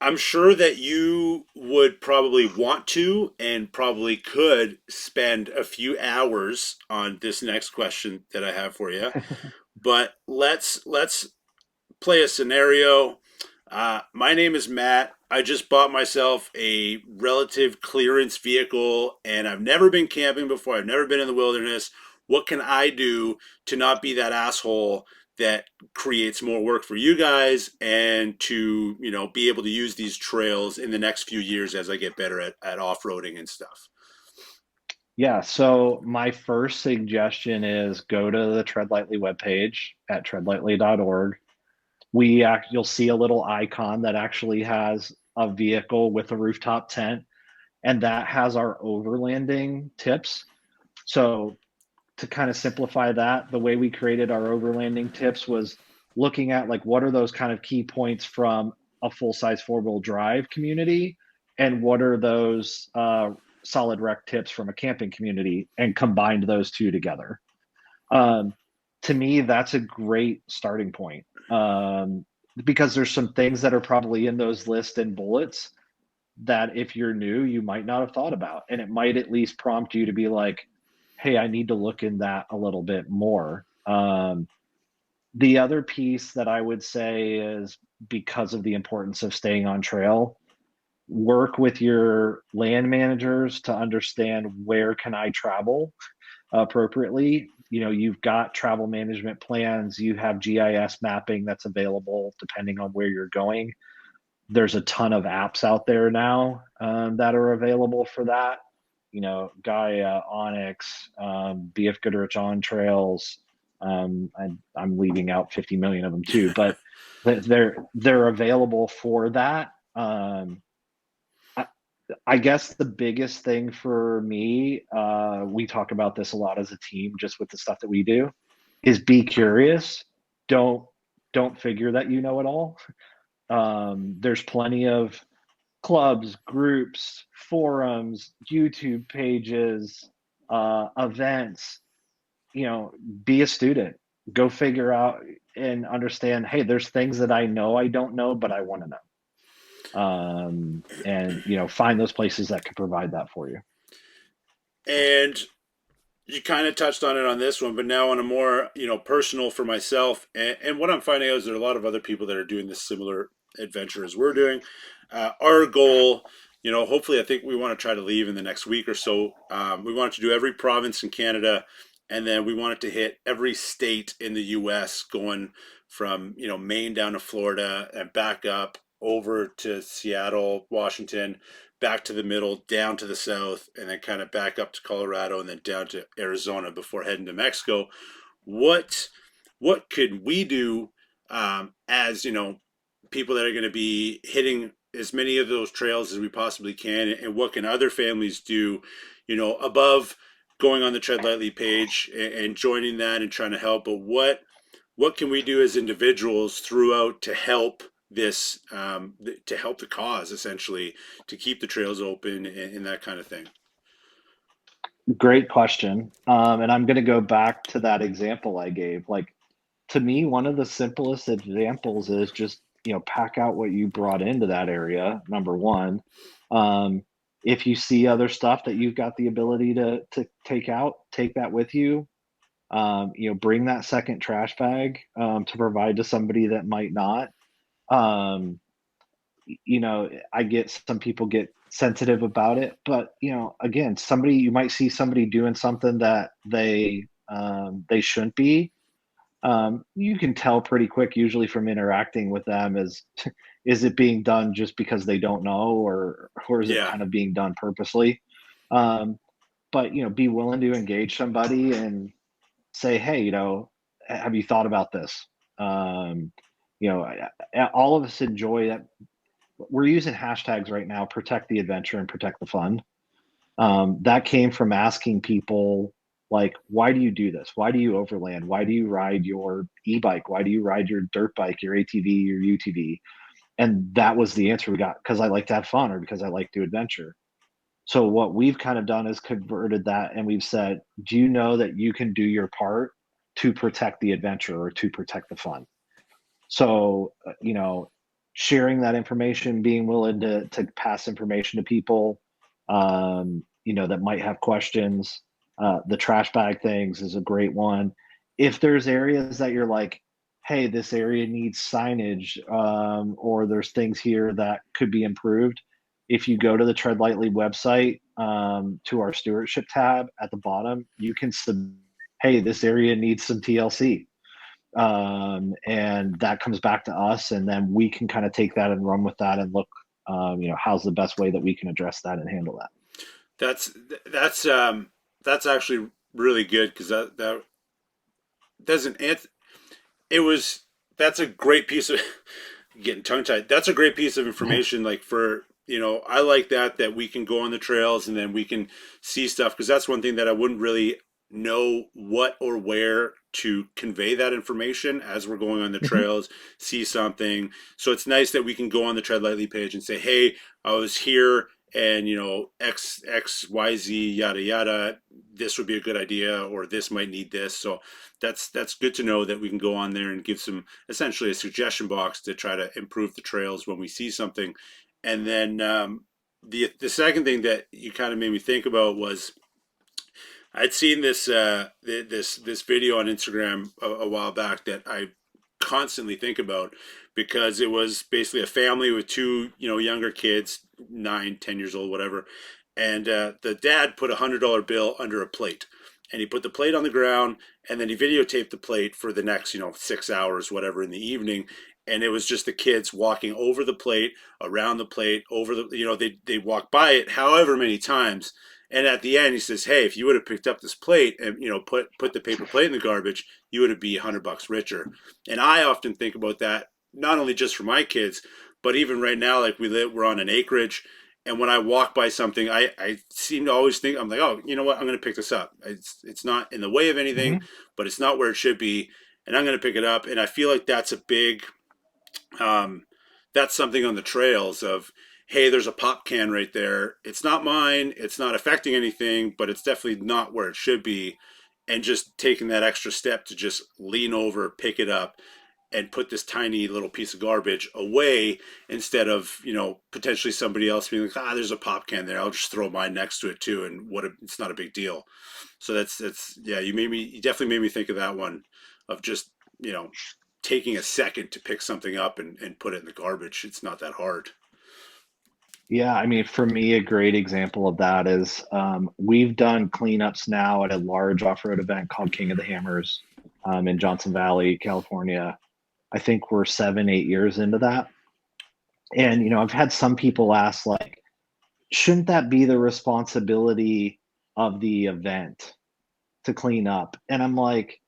I'm sure that you would probably want to and probably could spend a few hours on this next question that I have for you. But let's play a scenario. My name is Matt. I just bought myself a relative clearance vehicle, and I've never been camping before. I've never been in the wilderness. What can I do to not be that asshole that creates more work for you guys and to, be able to use these trails in the next few years as I get better at off-roading and stuff? Yeah, so my first suggestion is go to the Tread Lightly webpage at treadlightly.org. You'll see a little icon that actually has a vehicle with a rooftop tent, and that has our overlanding tips. So to kind of simplify that, the way we created our overlanding tips was looking at like what are those kind of key points from a full-size four-wheel drive community, and what are those solid wreck tips from a camping community, and combined those two together. Um, to me, that's a great starting point, because there's some things that are probably in those lists and bullets that if you're new, you might not have thought about. And it might at least prompt you to be like, hey, I need to look in that a little bit more. The other piece that I would say is, because of the importance of staying on trail, work with your land managers to understand where can I travel appropriately. You've got travel management plans, you have GIS mapping that's available depending on where you're going. There's a ton of apps out there now that are available for that. Gaia, Onyx, BF Goodrich on Trails. I'm leaving out 50 million of them too, but they're available for that. I guess the biggest thing for me, we talk about this a lot as a team, just with the stuff that we do, is be curious. Don't don't figure that you know it all. There's plenty of clubs, groups, forums, YouTube pages, events. You know, be a student. Go figure out and understand. Hey, there's things that I know I don't know, but I want to know. And find those places that can provide that for you. And you kind of touched on it on this one, but now on a more, personal for myself. And what I'm finding out is there are a lot of other people that are doing this similar adventure as we're doing. Our goal, hopefully, I think we want to try to leave in the next week or so. We want to do every province in Canada, and then we wanted to hit every state in the U.S., going from, Maine down to Florida and back up over to Seattle, Washington, back to the middle, down to the south, and then kind of back up to Colorado and then down to Arizona before heading to Mexico. What what could we do, as people that are going to be hitting as many of those trails as we possibly can, and what can other families do, above going on the Tread Lightly page and joining that and trying to help, but what can we do as individuals throughout to help this, to help the cause, essentially, to keep the trails open, and that kind of thing. Great question. And I'm going to go back to that example I gave. Like, to me, one of the simplest examples is just, pack out what you brought into that area, number one. Um, if you see other stuff that you've got the ability to take out, take that with you. Bring that second trash bag to provide to somebody that might not. Um, I get some people get sensitive about it, but again, somebody you might see somebody doing something that they shouldn't be. You can tell pretty quick, usually from interacting with them, is it being done just because they don't know, or is it Yeah. kind of being done purposely? Um, but be willing to engage somebody and say, hey, have you thought about this? Um, all of us enjoy that. We're using hashtags right now: protect the adventure and protect the fun. That came from asking people, like, why do you do this? Why do you overland? Why do you ride your e-bike? Why do you ride your dirt bike, your ATV, your UTV? And that was the answer we got: because I like to have fun, or because I like to adventure. So what we've kind of done is converted that, and we've said, do you know that you can do your part to protect the adventure or to protect the fun? So, sharing that information, being willing to pass information to people, that might have questions. The trash bag things is a great one. If there's areas that you're like, hey, this area needs signage, or there's things here that could be improved, if you go to the Tread Lightly website, to our stewardship tab at the bottom, you can hey, this area needs some TLC, and that comes back to us, and then we can kind of take that and run with that and look, how's the best way that we can address that and handle that. That's that's actually really good, because that doesn't answer. It was That's a great piece of getting tongue tied. That's a great piece of information. Like, for, I like that we can go on the trails and then we can see stuff, because that's one thing that I wouldn't really know what or where to convey that information as we're going on the Mhm. trails, see something. So it's nice that we can go on the Tread Lightly page and say, hey, I was here, and XYZ yada yada, this would be a good idea, or this might need this. So that's good to know that we can go on there and give some, essentially, a suggestion box to try to improve the trails when we see something. And then, the second thing that you kind of made me think about was, I'd seen this video on Instagram a while back that I constantly think about, because it was basically a family with two, younger kids, 9, 10 years old, whatever, and the dad put $100 bill under a plate, and he put the plate on the ground, and then he videotaped the plate for the next, 6 hours, whatever, in the evening. And it was just the kids walking over the plate, around the plate, over the, they walk by it however many times. And at the end, he says, "Hey, if you would have picked up this plate and, put the paper plate in the garbage, you would have been $100 richer." And I often think about that, not only just for my kids, but even right now, like, we're on an acreage, And when I walk by something, I seem to always think, I'm like, oh, you know what? I'm going to pick this up. It's not in the way of anything, Hmm. but it's not where it should be. And I'm going to pick it up. And I feel like that's a big, um, that's something on the trails of, hey, there's a pop can right there. It's not mine. It's not affecting anything, but it's definitely not where it should be. And just taking that extra step to just lean over, pick it up, and put this tiny little piece of garbage away instead of potentially somebody else being like, there's a pop can there, I'll just throw mine next to it too, and it's not a big deal. So that's yeah, you definitely made me think of that one, of just you know taking a second to pick something up and put it in the garbage. It's not that hard. Yeah, I mean, for me, a great example of that is we've done cleanups now at a large off-road event called King of the Hammers in Johnson Valley, California. I think we're 7, 8 years into that. And, I've had some people ask, like, shouldn't that be the responsibility of the event to clean up? And I'm like,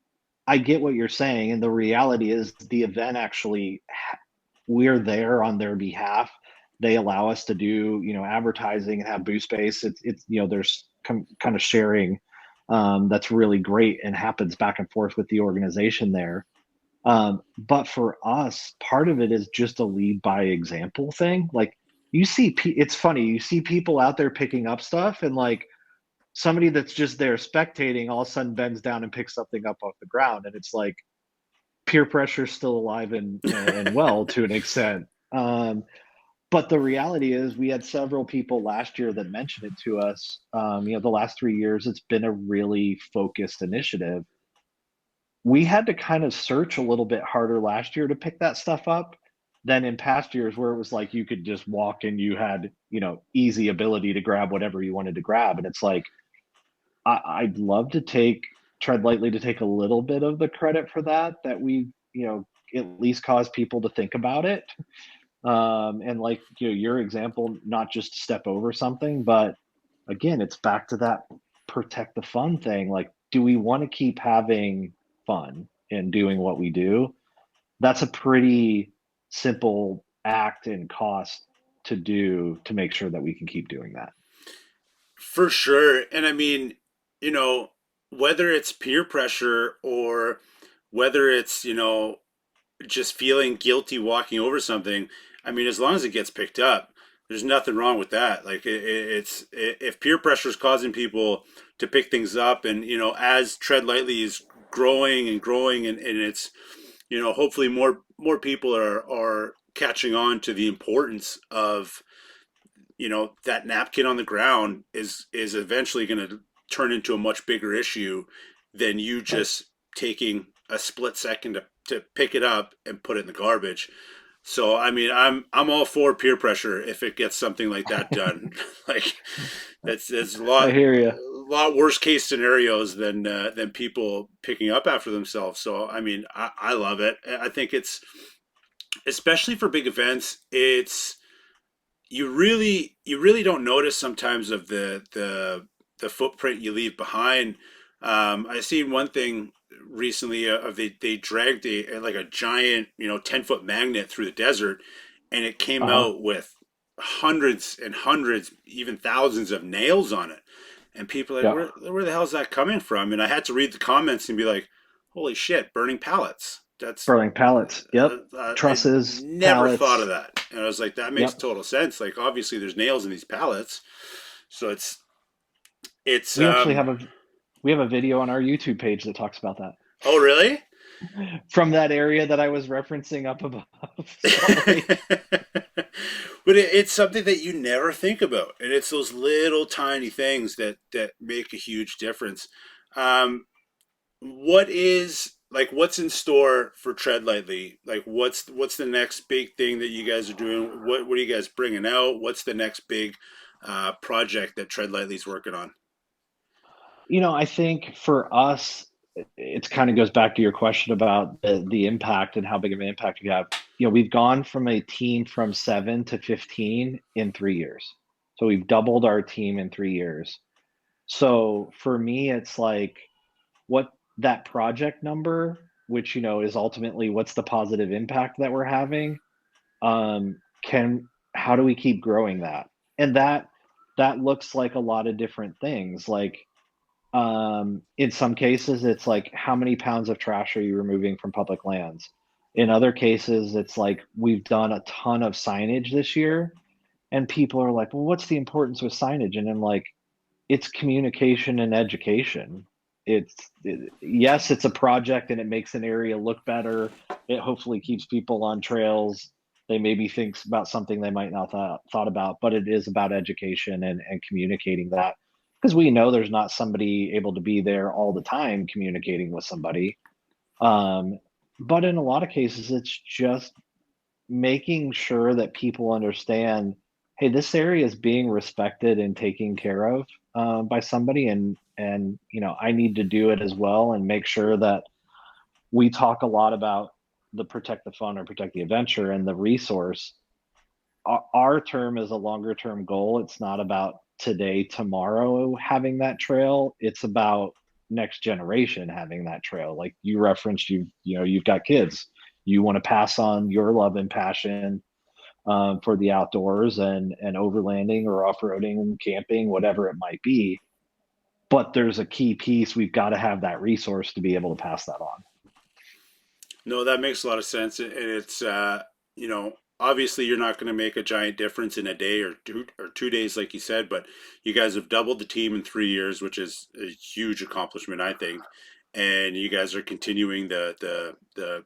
I get what you're saying. And the reality is, the event actually, we're there on their behalf. They allow us to do, advertising and have booth space. There's kind of sharing that's really great and happens back and forth with the organization there. But for us, part of it is just a lead by example thing. Like it's funny, you see people out there picking up stuff, and like somebody that's just there spectating all of a sudden bends down and picks something up off the ground. And it's like peer pressure is still alive and well to an extent. But the reality is we had several people last year that mentioned it to us. The last 3 years, it's been a really focused initiative. We had to kind of search a little bit harder last year to pick that stuff up than in past years where it was like you could just walk and you had, easy ability to grab whatever you wanted to grab. And it's like, I'd love to tread lightly to take a little bit of the credit for that we, at least cause people to think about it. And like, your example, not just to step over something, but again, it's back to that protect the fun thing. Like, do we want to keep having fun in doing what we do? That's a pretty simple act and cost to do to make sure that we can keep doing that. For sure. And I mean, you know, whether it's peer pressure or whether it's, just feeling guilty walking over something, I mean, as long as it gets picked up, there's nothing wrong with that. Like if peer pressure is causing people to pick things up, and as Tread Lightly is growing and growing, and it's hopefully more people are catching on to the importance of that napkin on the ground is eventually going to turn into a much bigger issue than you Right. just taking a split second to pick it up and put it in the garbage. So I mean, I'm all for peer pressure if it gets something like that done. Like that's I hear you. a lot worse case scenarios than people picking up after themselves. So I mean, I love it. I think it's, especially for big events, it's, you really don't notice sometimes of the footprint you leave behind. I seen one thing recently of they dragged a giant 10-foot magnet through the desert, and it came Uh-huh. out with hundreds and hundreds, even thousands of nails on it. And people are like, Yeah. where the hell is that coming from? And I had to read the comments and be like, holy shit, burning pallets. That's Burning pallets. Yep. I Trusses, never thought of pallets. that. And I was like, that makes Yep. total sense. Like, obviously, there's nails in these pallets, so it's We actually have a video on our YouTube page that talks about that. Oh, really? From that area that I was referencing up above. But Sorry. it's something that you never think about, and it's those little tiny things that make a huge difference. Um, what's in store for Tread Lightly? Like, what's the next big thing that you guys are doing? What are you guys bringing out? What's the next big project that Tread Lightly's working on? I think for us, it kind of goes back to your question about the impact and how big of an impact we have. We've gone from a team from 7 to 15 in 3 years. So we've doubled our team in 3 years. So for me, it's like what that project number, which, is ultimately what's the positive impact that we're having, can how do we keep growing that? and that looks like a lot of different things. Like, in some cases, it's like, how many pounds of trash are you removing from public lands? In other cases, it's like, we've done a ton of signage this year, and people are like, well, what's the importance with signage? And I'm like, it's communication and education. Yes, it's a project and it makes an area look better. It hopefully keeps people on trails. They maybe think about something they might not thought about, but it is about education and communicating that, because we know there's not somebody able to be there all the time communicating with somebody. Um, but in a lot of cases, it's just making sure that people understand, hey, this area is being respected and taken care of, by somebody, and I need to do it as well, and make sure that we talk a lot about the protect the fun or protect the adventure and the resource. Our term is a longer term goal. It's not about today, tomorrow having that trail. It's about next generation having that trail. Like you referenced, you've got kids. You want to pass on your love and passion, for the outdoors and overlanding or off-roading and camping, whatever it might be. But there's a key piece. We've got to have that resource to be able to pass that on. No, that makes a lot of sense, and it's obviously you're not going to make a giant difference in a day or 2 days, like you said, but you guys have doubled the team in 3 years, which is a huge accomplishment, I think. And you guys are continuing the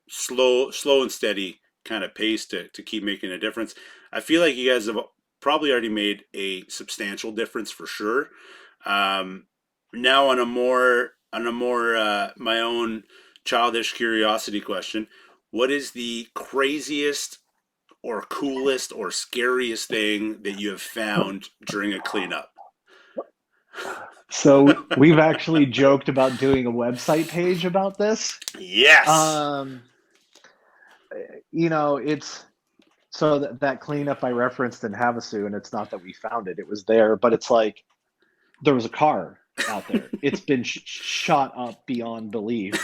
slow and steady kind of pace to keep making a difference. I feel like you guys have probably already made a substantial difference for sure. Um, Now on a more my own childish curiosity question, what is the craziest or coolest or scariest thing that you have found during a cleanup? So we've actually joked about doing a website page about this. Yes. Um, it's so that cleanup I referenced in Havasu, and it's not that we found it; it was there. But it's like there was a car out there. It's been shot up beyond belief.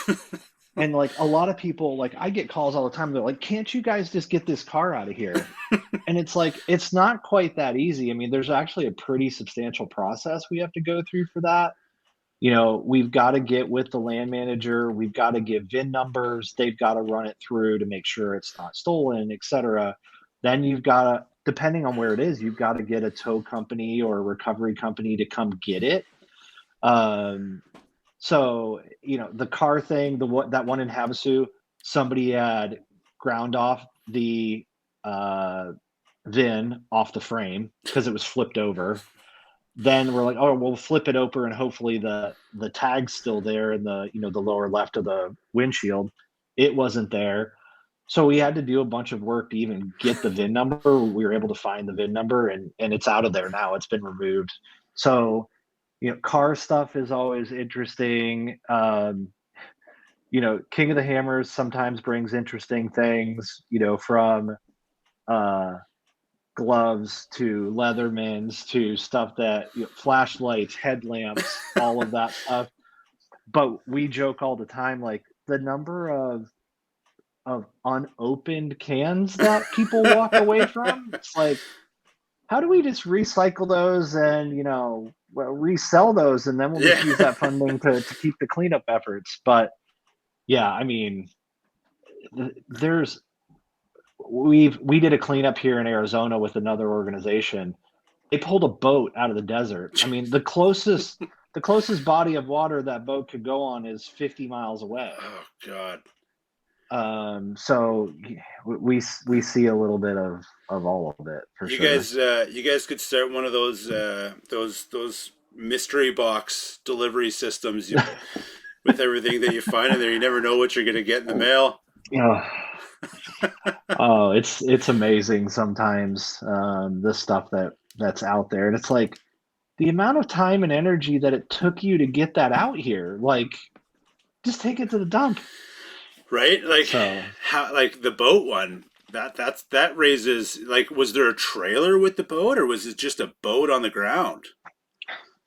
And like a lot of people, like I get calls all the time. They're like, "Can't you guys just get this car out of here?" And it's like it's not quite that easy. I mean, there's actually a pretty substantial process we have to go through for that. We've got to get with the land manager. We've got to give VIN numbers. They've got to run it through to make sure it's not stolen, etc. Then you've got to, depending on where it is, you've got to get a tow company or a recovery company to come get it. Um, so, the car thing, that one in Havasu, somebody had ground off the VIN off the frame because it was flipped over. Then we're like, oh, we'll flip it over and hopefully the tag's still there in the lower left of the windshield. It wasn't there. So we had to do a bunch of work to even get the VIN number. We were able to find the VIN number, and it's out of there now. It's been removed. So, car stuff is always interesting. King of the Hammers sometimes brings interesting things, from uh, gloves to Leathermans to stuff that, flashlights, headlamps, all of that stuff. But we joke all the time, like the number of unopened cans that people walk away from. It's like, how do we just recycle those and resell those, and then we'll just use Yeah. that funding to keep the cleanup efforts. But yeah, I mean, there's we did a cleanup here in Arizona with another organization. They pulled a boat out of the desert. I mean, the closest body of water that boat could go on is 50 miles away. Oh God. So we see a little bit of all of it for You sure. guys, you guys could start one of those mystery box delivery systems with everything that you find in there. You never know what you're going to get in the mail. Oh, oh, it's amazing sometimes, the stuff that's out there, and it's like the amount of time and energy that it took you to get that out here. Like, just take it to the dump. Right? Like So, how like the boat one. That raises like, was there a trailer with the boat, or was it just a boat on the ground?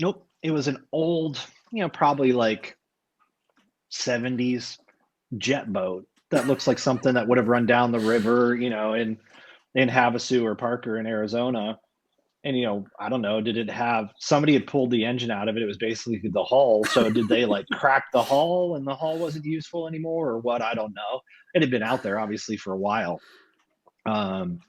nope, it was an old, probably like 70s jet boat that looks like something that would have run down the river, in Havasu or Parker in Arizona. And I don't know, did it have somebody had pulled the engine out of it? It was basically the hull. So did they like crack the hull and the hull wasn't useful anymore or what? I don't know. It had been out there obviously for a while. Um,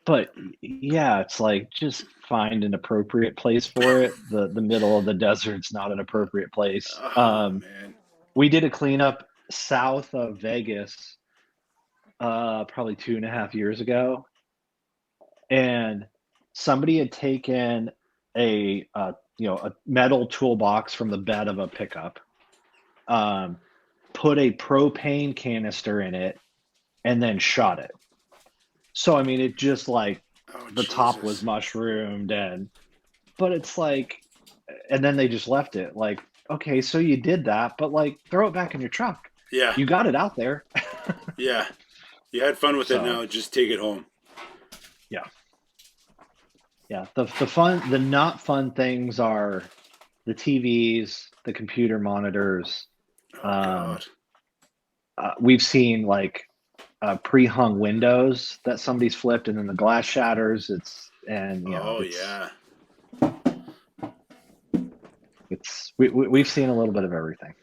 but yeah, it's like just find an appropriate place for it. The middle of the desert's not an appropriate place. Oh man. We did a cleanup south of Vegas, probably 2.5 years ago, and somebody had taken a metal toolbox from the bed of a pickup, um, put a propane canister in it, and then shot it. So I mean, it just like Oh the top was Jesus. mushroomed, but it's like, and then they just left it. Like, okay, so you did that, but like, throw it back in your truck. Yeah. You got it out there. Yeah. You had fun with it. So Now just take it home. yeah, yeah. The not fun things are the TVs, the computer monitors. Oh Um, God. we've seen like pre-hung windows that somebody's flipped, and then the glass shatters. Oh yeah. We've seen a little bit of everything.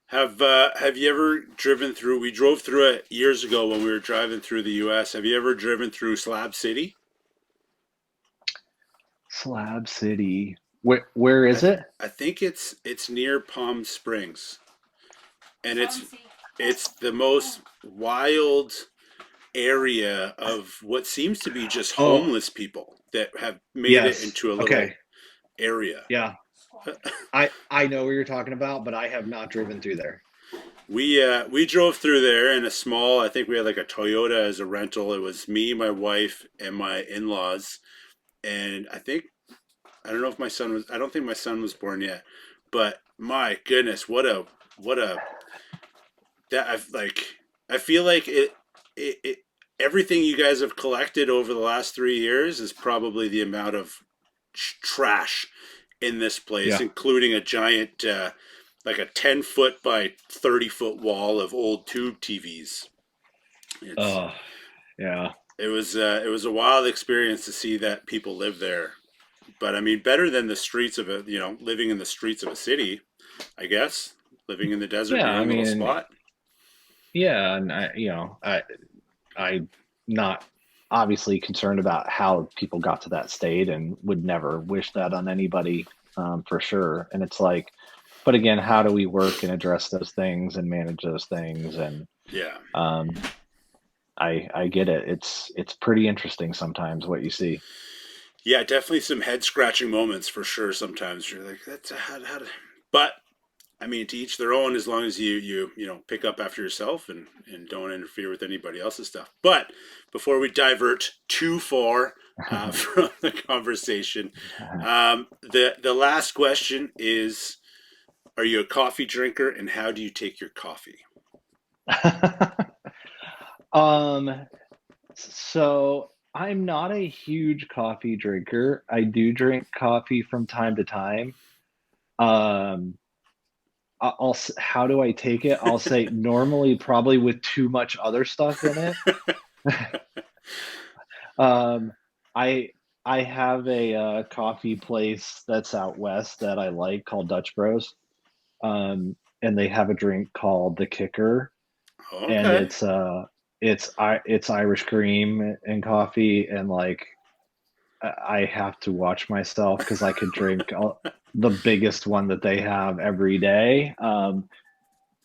Have you ever driven through? We drove through it years ago when we were driving through the U.S. Have you ever driven through Slab City? Slab City. Where I is th- it? I think it's near Palm Springs, and it's the most wild area of what seems to be just Oh, homeless people that have made it yes. into a Okay. little area. Yeah. I know where you're talking about, but I have not driven through there. We drove through there in a small. I think we had like a Toyota as a rental. It was me, my wife, and my in-laws. And I don't know if my son was. I don't think my son was born yet. But my goodness, what a that I've like. I feel like it everything you guys have collected over the last 3 years is probably the amount of trash in this place, Yeah. including a giant, like a 10 foot by 30 foot wall of old tube TVs. It's Oh, yeah. it was a wild experience to see that people live there. But I mean, better than the streets of a living in the streets of a city, I guess. Living in the desert in Yeah, your I own little mean, spot. yeah, and I'm not obviously concerned about how people got to that state and would never wish that on anybody, for sure. And it's like, but again, how do we work and address those things and manage those things? And Yeah. um, I get it. It's pretty interesting sometimes what you see. Yeah, definitely some head scratching moments for sure. Sometimes you're like, that's how to, but I mean, to each their own. As long as you pick up after yourself and don't interfere with anybody else's stuff. But before we divert too far from the conversation, the last question is: are you a coffee drinker, and how do you take your coffee? um, so I'm not a huge coffee drinker. I do drink coffee from time to time. Um, how do I take it? I'll say normally probably with too much other stuff in it. Um, I I have a coffee place that's out west that I like called Dutch Bros. And they have a drink called the Kicker, and Okay. it's Irish cream and coffee, and like I have to watch myself because I could drink the biggest one that they have every day.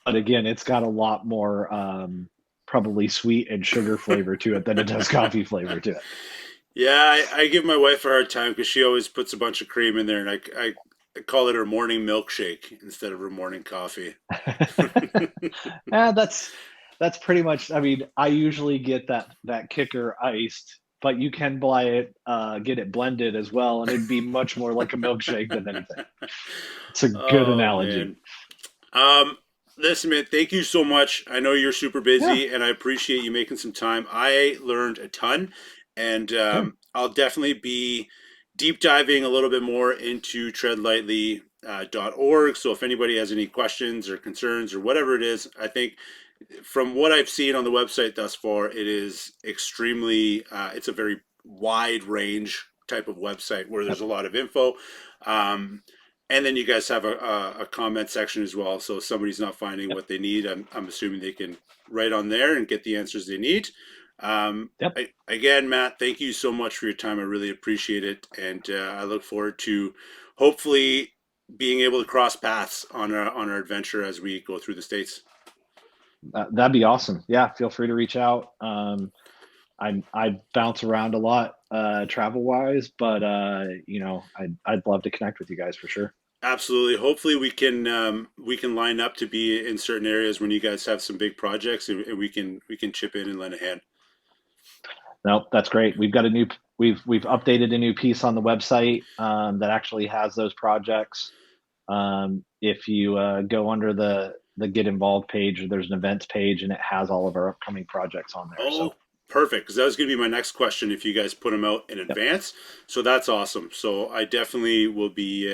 But again, it's got a lot more probably sweet and sugar flavor to it than it does coffee flavor to Yeah, I give my wife a hard time because she always puts a bunch of cream in there, and I call it her morning milkshake instead of her morning coffee. it. That's pretty much. I mean, I usually get that kicker iced, but you can buy it, get it blended as well, and it'd be much more like a milkshake than anything. It's a good Oh analogy. man. Um, Listen, man, thank you so much. I know you're super Yeah, busy, and I appreciate you making some time. I learned a ton, and sure. I'll definitely be deep diving a little bit more into treadlightly.org. So if anybody has any questions or concerns or whatever it is, I think from what I've seen on the website thus far, it is extremely, it's a very wide range type of website where there's Yep. a lot of info. Um, and then you guys have a comment section as well. So if somebody's not finding Yep. what they need, I'm assuming they can write on there and get the answers they need. Yep. Again, Matt, thank you so much for your time. I really appreciate it. And I look forward to hopefully being able to cross paths on our adventure as we go through the States. That'd be awesome. Yeah, feel free to reach out. I bounce around a lot travel wise, but I'd love to connect with you guys for sure. Absolutely. Hopefully, we can line up to be in certain areas when you guys have some big projects, and we can chip in and lend a hand. No, that's great. We've updated a new piece on the website that actually has those projects. If you go under the Get Involved page, there's an events page, and it has all of our upcoming projects on there. So, Oh, perfect. Because that was going to be my next question. If you guys put them out in yep. advance, so that's awesome. So I definitely will be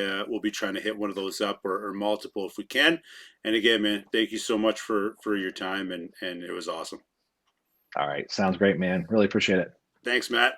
trying to hit one of those up or multiple if we can. And again, man, thank you so much for your time and it was awesome. All right, sounds great, man. Really appreciate it. Thanks, Matt.